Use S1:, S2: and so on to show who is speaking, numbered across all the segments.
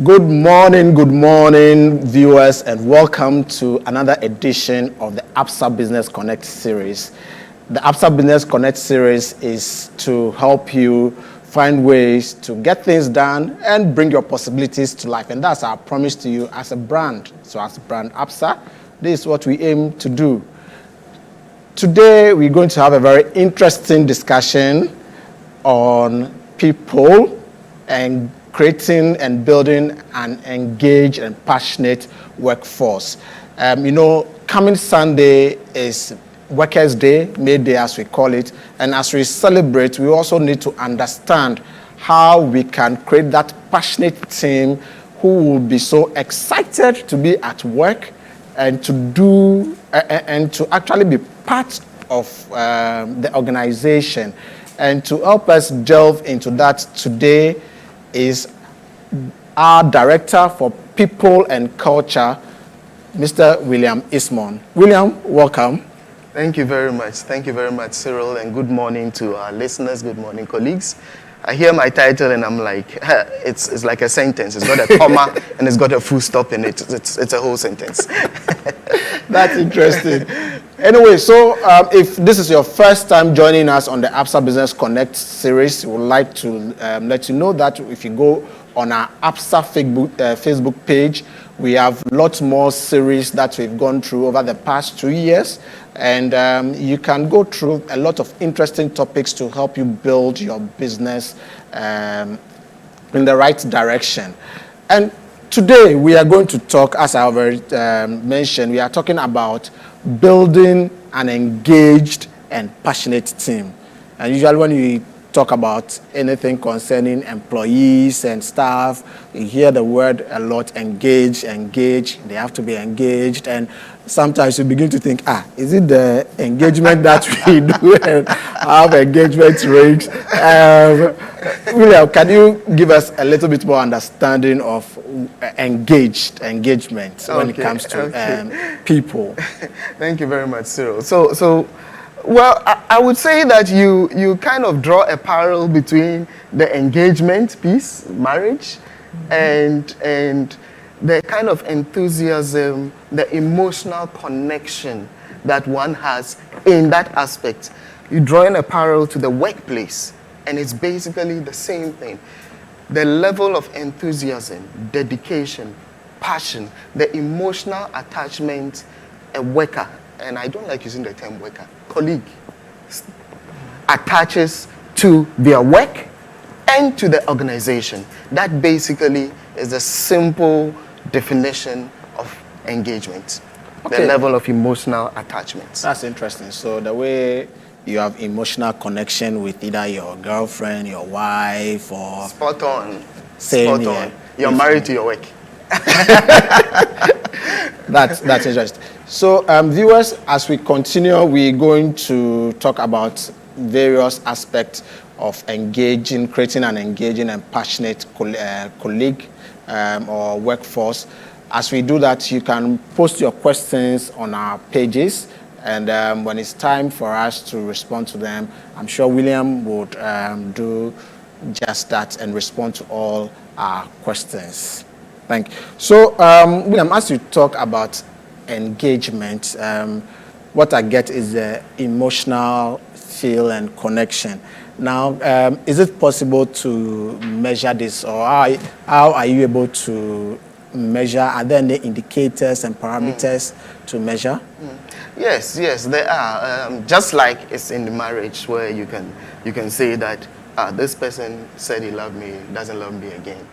S1: Good morning, viewers, and welcome to another edition of the Absa Business Connect Series. The Absa Business Connect Series is to help you find ways to get things done and bring your possibilities to life. And that's our promise to you as a brand. So as brand Absa, this is what we aim to do. Today, we're going to have a very interesting discussion on people and creating and building an engaged and passionate workforce. Coming Sunday is Workers' Day, May Day as we call it, and as we celebrate, we also need to understand how we can create that passionate team who will be so excited to be at work and to actually be part of the organization. And to help us delve into that today is our Director for People and Culture, Mr. William Ismon. William, welcome.
S2: Thank you very much. Thank you very much, Cyril, and good morning to our listeners. Good morning, colleagues. I hear my title and I'm like, it's like a sentence. It's got a comma and it's got a full stop in it. It's a whole sentence.
S1: That's interesting. Anyway, so if this is your first time joining us on the Absa Business Connect series, we would like to let you know that if you go on our Absa Facebook page, we have lots more series that we've gone through over the past 2 years. And you can go through a lot of interesting topics to help you build your business in the right direction. And today we are going to talk, as I already mentioned, we are talking about building an engaged and passionate team. And usually when you talk about anything concerning employees and staff, you hear the word a lot, engage, they have to be engaged. And sometimes you begin to think, is it the engagement that we do and have engagement rates? William, can you give us a little bit more understanding of engagement when it comes to people?
S2: Thank you very much, Cyril. Well, I would say that you kind of draw a parallel between the engagement piece, marriage, and the kind of enthusiasm, the emotional connection that one has in that aspect. You're drawing a parallel to the workplace, and it's basically the same thing. The level of enthusiasm, dedication, passion, the emotional attachment a worker, and I don't like using the term worker, colleague, attaches to their work and to the organization. That basically is a simple definition of engagement, the level of emotional attachment.
S1: That's interesting. So the way you have emotional connection with either your girlfriend, your wife, or...
S2: Spot on.
S1: Same
S2: Spot on. You're married to your work.
S1: That's interesting. So viewers, as we continue, we're going to talk about various aspects of creating an engaging and passionate colleague or workforce. As we do that, you can post your questions on our pages, and when it's time for us to respond to them, I'm sure William would do just that and respond to all our questions. Thank you. So, William, as you talk about engagement, what I get is the emotional feel and connection. Now, is it possible to measure this, or how are you able to measure? Are there any indicators and parameters to measure?
S2: Yes, there are. Just like it's in the marriage, where you can say that this person said he loved me, doesn't love me again.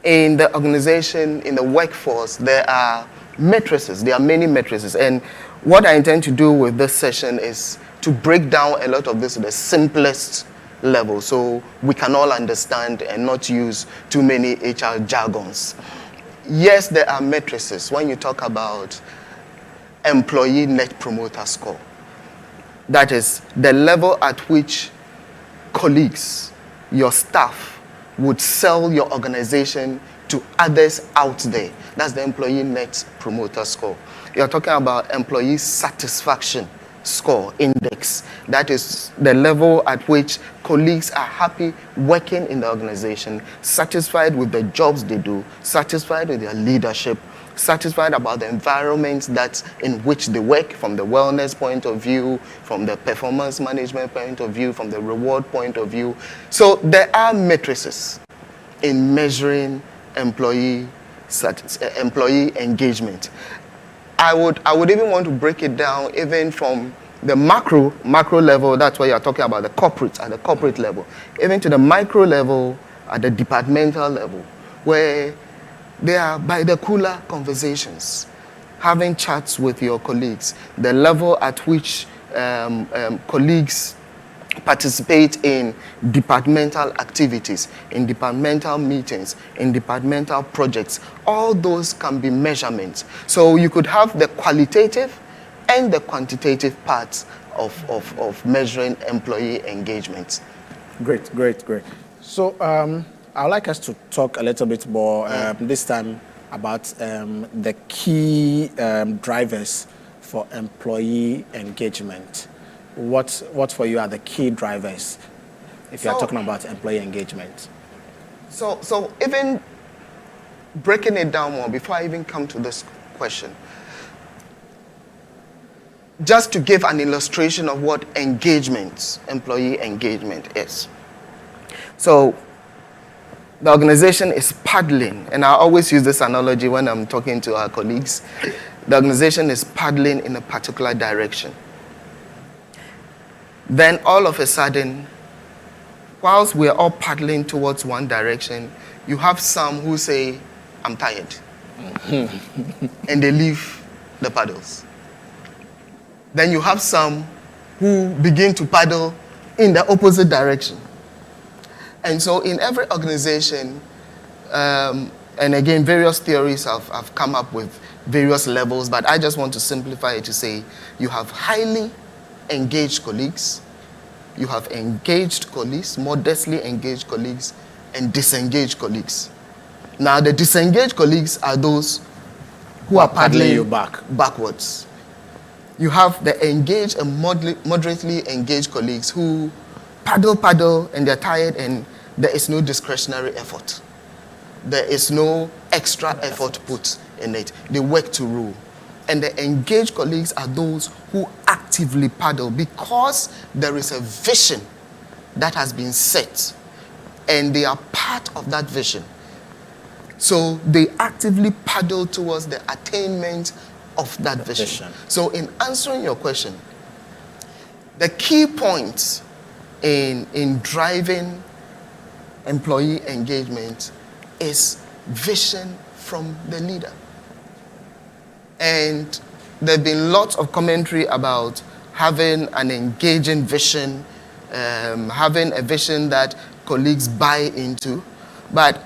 S2: In the organization, in the workforce, there are matrices. There are many matrices. And what I intend to do with this session is to break down a lot of this to the simplest level so we can all understand and not use too many HR jargons. Yes, there are matrices. When you talk about employee net promoter score, that is the level at which colleagues, your staff, would sell your organization to others out there. That's the employee net promoter score. You're talking about employee satisfaction score index. That is the level at which colleagues are happy working in the organization, satisfied with the jobs they do, satisfied with their leadership, satisfied about the environment that's in which they work, from the wellness point of view, from the performance management point of view, from the reward point of view. So there are matrices in measuring employee engagement. I would even want to break it down even from the macro level. That's why you're talking about the corporate, at the corporate level, even to the micro level, at the departmental level, where they are by the cooler conversations, having chats with your colleagues, the level at which colleagues participate in departmental activities, in departmental meetings, in departmental projects. All those can be measurements. So you could have the qualitative and the quantitative parts of measuring employee engagement.
S1: Great. So I'd like us to talk a little bit more this time about the key drivers for employee engagement. What for you are the key drivers if you are talking about employee engagement?
S2: So even breaking it down more, before I even come to this question, just to give an illustration of what employee engagement is. So the organization is paddling, and I always use this analogy when I'm talking to our colleagues. The organization is paddling in a particular direction. Then all of a sudden, whilst we're all paddling towards one direction, you have some who say, I'm tired. And they leave the paddles. Then you have some who begin to paddle in the opposite direction. And so in every organization, and again, various theories have come up with various levels, but I just want to simplify it to say you have highly engaged colleagues, you have engaged colleagues, modestly engaged colleagues, and disengaged colleagues. Now, the disengaged colleagues are those who are paddling
S1: you
S2: backwards. You have the engaged and moderately engaged colleagues who paddle, and they're tired, and there is no discretionary effort. There is no extra effort put in it. They work to rule. And the engaged colleagues are those who actively paddle because there is a vision that has been set, and they are part of that vision. So they actively paddle towards the attainment of that vision. So in answering your question, the key point in driving employee engagement is vision from the leader. And there have been lots of commentary about having an engaging vision, having a vision that colleagues buy into. But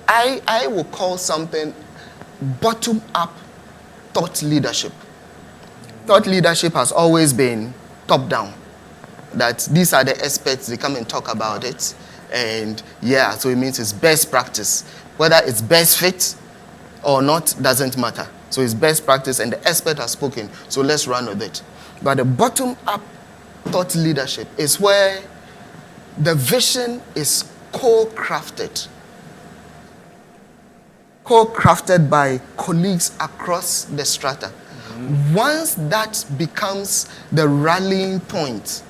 S2: I will call something bottom-up thought leadership. Thought leadership has always been top-down. That these are the experts, they come and talk about it. And yeah, so it means it's best practice. Whether it's best fit or not doesn't matter. So it's best practice and the expert has spoken, so let's run with it. But the bottom-up thought leadership is where the vision is co-crafted by colleagues across the strata. Mm-hmm. Once that becomes the rallying point,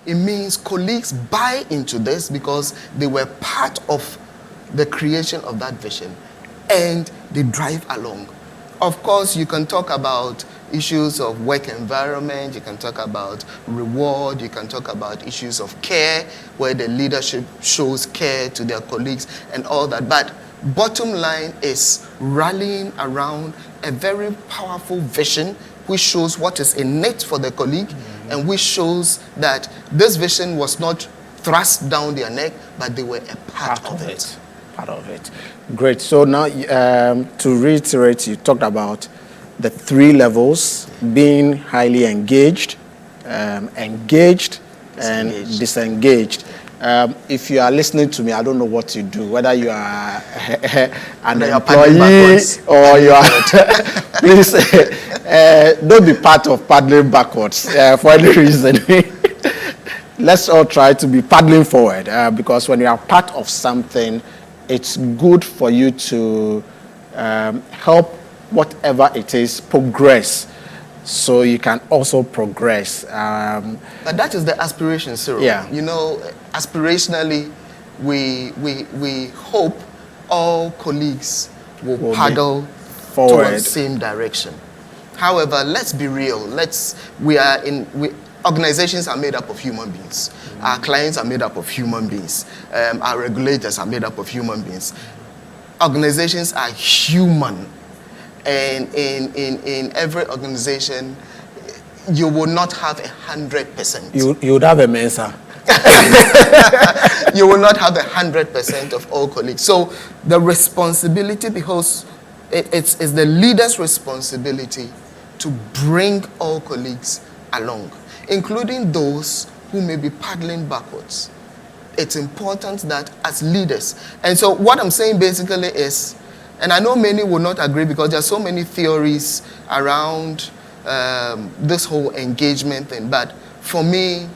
S2: it means colleagues buy into this because they were part of the creation of that vision, and they drive along. Of course, you can talk about issues of work environment, you can talk about reward, you can talk about issues of care, where the leadership shows care to their colleagues and all that. But bottom line is rallying around a very powerful vision which shows what is innate for the colleague, and which shows that this vision was not thrust down their neck, but they were a part of it.
S1: Part of it. Great. So now, to reiterate, you talked about the three levels: being highly engaged, engaged, and disengaged. If you are listening to me, I don't know what to do. Whether you are an employee or you are, please don't be part of paddling backwards for any reason. let's all try to be paddling forward, because when you are part of something, it's good for you to help whatever it is progress, so you can also progress.
S2: But that is the aspiration, Cyril.
S1: Yeah.
S2: You know, aspirationally, we hope all colleagues will paddle
S1: forward
S2: towards the same direction. However, let's be real. Organizations are made up of human beings. Our clients are made up of human beings. Our regulators are made up of human beings. Organizations are human. And in every organization, you will not have 100%.
S1: You would have a Mensa.
S2: You will not have 100% of all colleagues. So the responsibility, because it's the leader's responsibility to bring all colleagues along, including those who may be paddling backwards. It's important that as leaders, and so what I'm saying basically is, and I know many will not agree because there are so many theories around this whole engagement thing, but for me,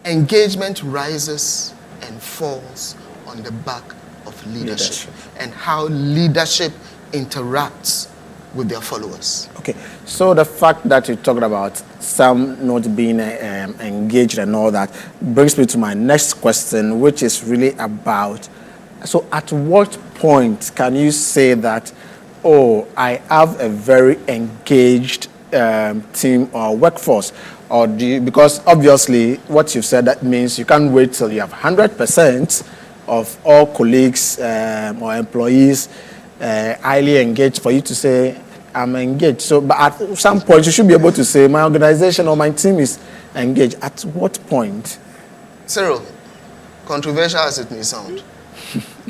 S2: engagement rises and falls on the back of leadership. And how leadership interacts with their followers.
S1: Okay, so the fact that you talked about some not being engaged and all that brings me to my next question, which is really about, so at what point can you say that, oh, I have a very engaged team or workforce? Or do you, because obviously what you've said, that means you can't wait till you have 100% of all colleagues or employees highly engaged for you to say, I'm engaged. So, but at some point you should be able to say, my organization or my team is engaged. At what point?
S2: Cyril, controversial as it may sound,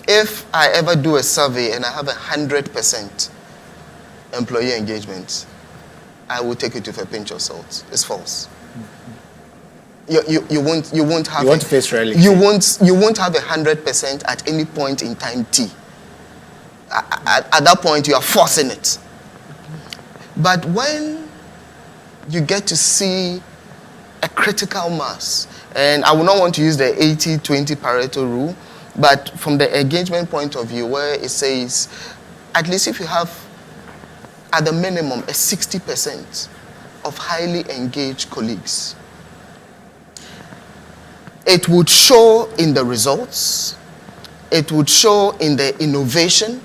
S2: if I ever do a survey and I have 100% employee engagement, I will take it with a pinch of salt. It's false. You won't have.
S1: You want to face reality.
S2: You won't have 100% at any point in time T. At that point, you are forcing it. But when you get to see a critical mass, and I would not want to use the 80-20 Pareto rule, but from the engagement point of view, where it says, at least if you have, at the minimum, a 60% of highly engaged colleagues, it would show in the results, it would show in the innovation,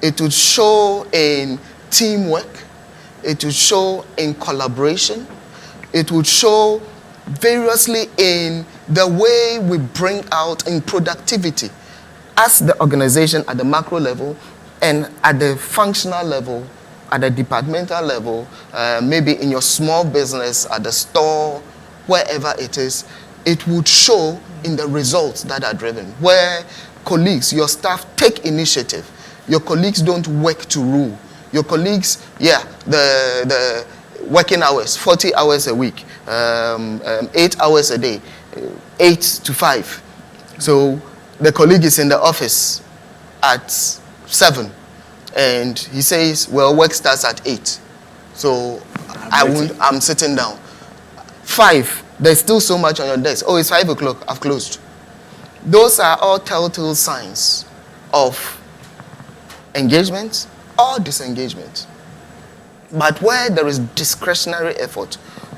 S2: it would show in teamwork, it would show in collaboration, it would show variously in the way we bring out in productivity as the organization at the macro level and at the functional level, at the departmental level, maybe in your small business, at the store, wherever it is, it would show in the results that are driven, where colleagues, your staff take initiative. Your colleagues don't work to rule. Your colleagues, the working hours, 40 hours a week, 8 hours a day, 8 to 5. So the colleague is in the office at 7, and he says, well, work starts at 8. So I'm sitting down. 5, there's still so much on your desk. Oh, it's 5 o'clock, I've closed. Those are all telltale signs of engagement or disengagement. But where there is discretionary effort,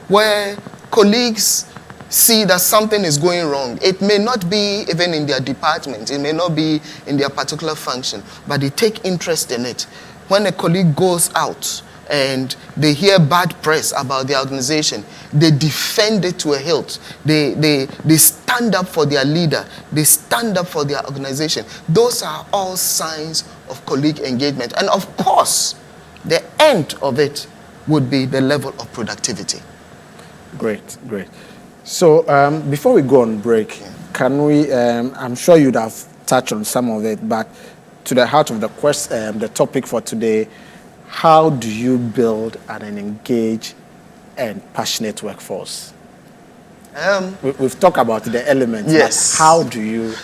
S2: where colleagues see that something is going wrong, it may not be even in their department, it may not be in their particular function, but they take interest in it. When a colleague goes out and they hear bad press about their organization, they defend it to a hilt. They stand up for their leader. They stand up for their organization. Those are all signs of colleague engagement. And of course, the end of it would be the level of productivity.
S1: Great. So before we go on break, can we, I'm sure you'd have touched on some of it, but to the heart of the question, the topic for today, how do you build an engaged and passionate workforce? We've talked about the elements.
S2: Yes.
S1: How do you?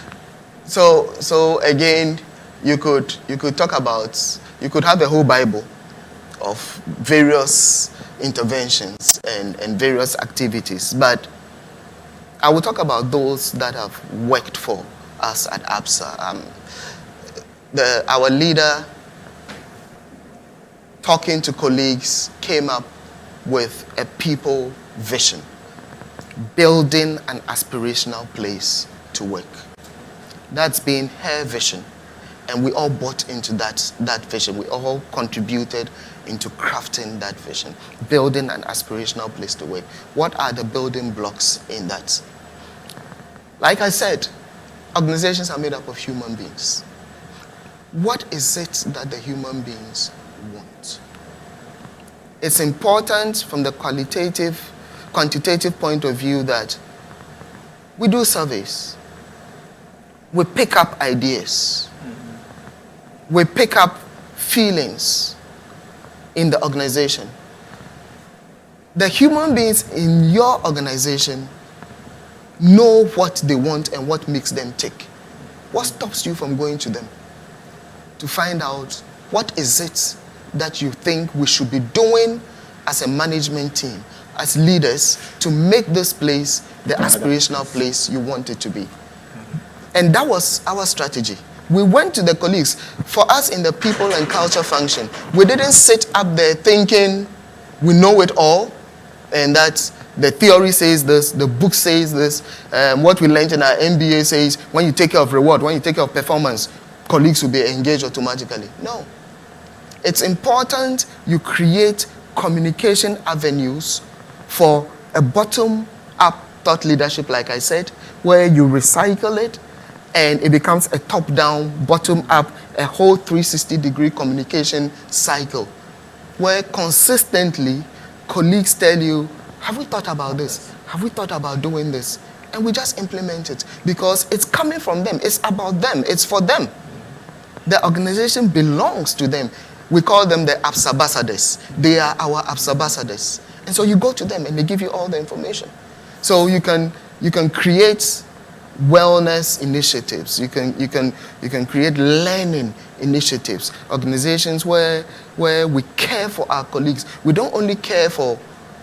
S2: So again, you could talk about, you could have a whole Bible of various interventions and various activities. But I will talk about those that have worked for us at Absa. Our leader, talking to colleagues, came up with a people vision, building an aspirational place to work. That's been her vision. And we all bought into that vision. We all contributed into crafting that vision, building an aspirational place to work. What are the building blocks in that? Like I said, organizations are made up of human beings. What is it that the human beings want? It's important from the quantitative point of view that we do surveys. We pick up ideas. We pick up feelings in the organization. The human beings in your organization know what they want and what makes them tick. What stops you from going to them to find out what is it that you think we should be doing as a management team, as leaders, to make this place the aspirational place you want it to be? And that was our strategy. We went to the colleagues. For us in the people and culture function, we didn't sit up there thinking we know it all and that the theory says this, the book says this, what we learned in our MBA says when you take care of reward, when you take care of performance, colleagues will be engaged automatically. No. It's important you create communication avenues for a bottom-up thought leadership, like I said, where you recycle it and it becomes a top-down, bottom-up, a whole 360-degree communication cycle, where consistently colleagues tell you, have we thought about this? Have we thought about doing this? And we just implement it because it's coming from them. It's about them. It's for them. The organization belongs to them. We call them the Absa ambassadors. They are our Absa ambassadors. And so you go to them and they give you all the information. So you can create wellness initiatives. You can create learning initiatives. Organizations where we care for our colleagues. We don't only care for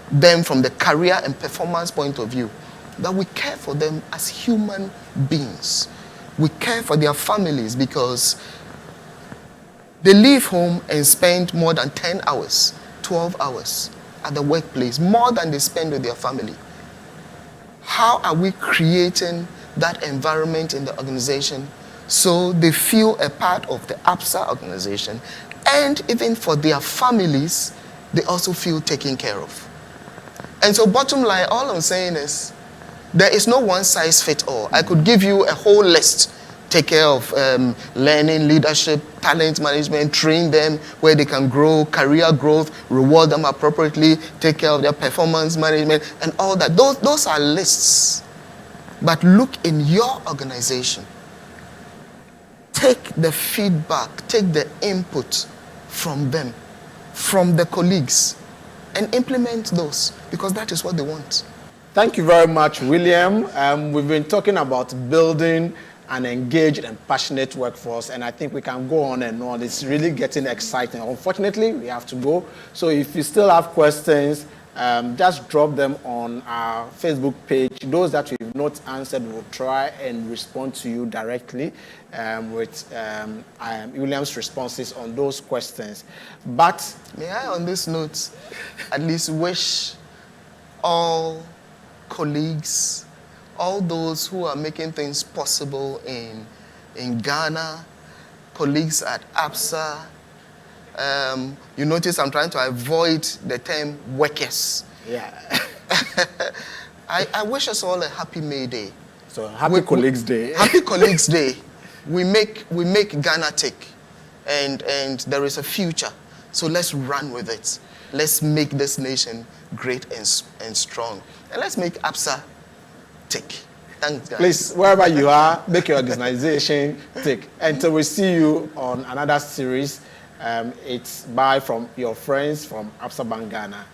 S2: them from the career and performance point of view, but we care for them as human beings. We care for their families because they leave home and spend more than 10 hours, 12 hours at the workplace, more than they spend with their family. How are we creating that environment in the organization so they feel a part of the Absa organization, and even for their families, they also feel taken care of? And so bottom line, all I'm saying is there is no one size fits all. I could give you a whole list. Take care of learning, leadership, talent management, train them where they can grow, career growth, reward them appropriately, take care of their performance management, and all that. Those are lists. But look in your organization. Take the feedback, take the input from them, from the colleagues, and implement those because that is what they want.
S1: Thank you very much, William. We've been talking about building an engaged and passionate workforce, and I think we can go on and on. It's really getting exciting. Unfortunately, we have to go. So if you still have questions, just drop them on our Facebook page. Those that we've not answered, we'll try and respond to you directly with William's responses on those questions. But
S2: may I, on this note, at least wish all colleagues, all those who are making things possible in Ghana, colleagues at Absa. You notice I'm trying to avoid the term workers.
S1: Yeah.
S2: I wish us all a happy May Day.
S1: So happy Colleagues Day.
S2: Happy Colleagues Day. We make Ghana tick, and there is a future. So let's run with it. Let's make this nation great and strong, and let's make Absa tick. Thanks, guys.
S1: Please, wherever you are, make your organization tick. Until we see you on another series, it's bye from your friends from Absa Bank Ghana.